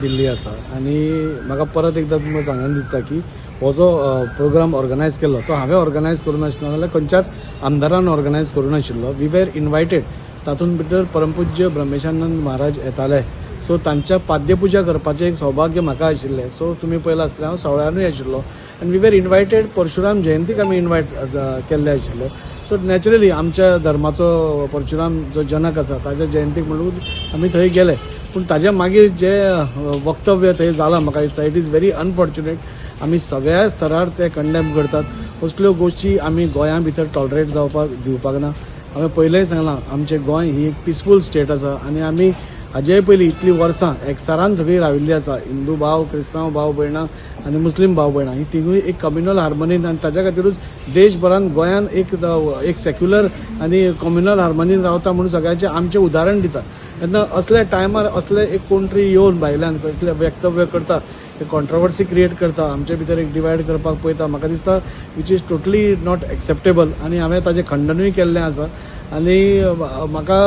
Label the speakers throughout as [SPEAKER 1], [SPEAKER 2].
[SPEAKER 1] दिल्ली आसा आनी म्हाका परत एकदां तुमकां सांगन दिसता की हो जो प्रोग्राम ऑर्गनायज केल्लो तो हांवें ऑर्गनायज करूं नाशिल्लो नाजाल्यार खंयच्याच आमदारान ऑर्गनायज करूं नाशिल्लो. We were invited. तातूंत भितर परमपूज्य ब्रह्मेशानंद महाराज येताले. सो तांच्या पाद्यपुजा करपाचें एक सौभाग्य म्हाका आशिल्लें. सो तुमी पळयलां आसतलें हांव सवळ्यानूय आशिल्लो आनी वी वेर इनवायटेड. परशुराम जयंतीक आमी इनवायट केल्ले आशिल्ले. सो नॅचरली आमच्या धर्माचो परशुराम जो जनक आसा ताच्या जयंतीक म्हणून आमी थंय गेले. पूण ताच्या मागीर जे वक्तव्य थंय जालां म्हाका दिसता इट इज व्हेरी अनफॉर्च्युनेट. आमी सगळ्या स्तरार ते कंडेम करतात. असल्यो गोश्टी आमी गोंया भितर टॉलरेट जावपाक दिवपाक ना. हांवें पयलेंय सांगलां आमचें गोंय ही एक पिसफूल स्टेट आसा आनी आमी हाजेय पयलीं इतलीं वर्सां एकसारान सगळीं राविल्लीं आसा. हिंदू भाव, क्रिस्तांव भाव भयणां आनी मुस्लीम भाव भयणां ही तिगूय एक कम्युनल हार्मोनीन आनी ताच्या खातीरूच देशभरान गोंयान एक सेक्युलर आनी कम्युनल हार्मोनीन रावता म्हणून सगळ्यांचें आमचें उदाहरण दिता. तेन्ना असल्या टायमार असले एक कोण तरी येवन भायल्यान कसले वक्तव्य करता, एक कॉन्ट्रोवर्सी क्रिएट करता, आमचे भितर एक डिवायड करपाक पळयता. म्हाका दिसता which is totally not acceptable आनी हांवें ताचें खंडनूय केल्लें आसा. आनी म्हाका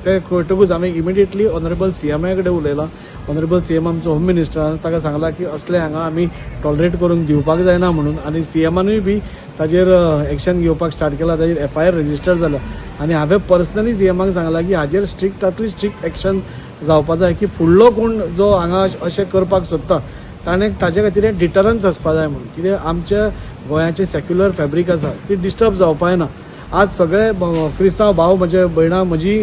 [SPEAKER 1] ते कळटकूच हांवें इमिडिएटली ऑनरेबल CMA कडेन उलयलां. ऑनरेबल CM आमचो होम मिनिस्टर ताका सांगलां की असले हांगा आमी टॉलरेट करूंक दिवपाक जायना म्हणून. आनी CMानूय बी ताजेर एक्शन घेवपाक स्टार्ट केलां. ताजेर FIR रजिस्टर जाल्या आनी हांवें पर्सनली CMाक सांगलां की हाजेर स्ट्रिक्टांतली स्ट्रिक्ट एक्शन जावपा जाय की फुडलो कोण जो हांगा अशें करपाक सोदता ताणें ताजे खातीर डिटरन्स आसपा जाय म्हणून. कित्याक आमच्या गोंयाचें सेक्युलर फॅब्रीक आसा ती डिस्टर्ब जावपाक ना. आज सगळे क्रिस्तांव भाव म्हजे भयणां म्हजी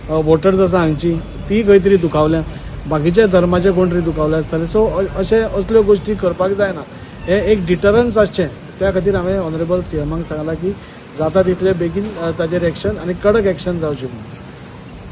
[SPEAKER 1] वोटर्स आसा हांगची ती खंय तरी दुखावल्या, बाकीच्या धर्माचे कोण तरी दुखावले आसतले. सो असल्यो गोश्टी करपाक जायना. हें एक डिटरन्स आसचें त्या खातीर हांवें ऑनरेबल CMाक सांगलां की जाता तितले बेगीन ताजेर एक्शन आनी कडक एक्शन जावचें म्हणून.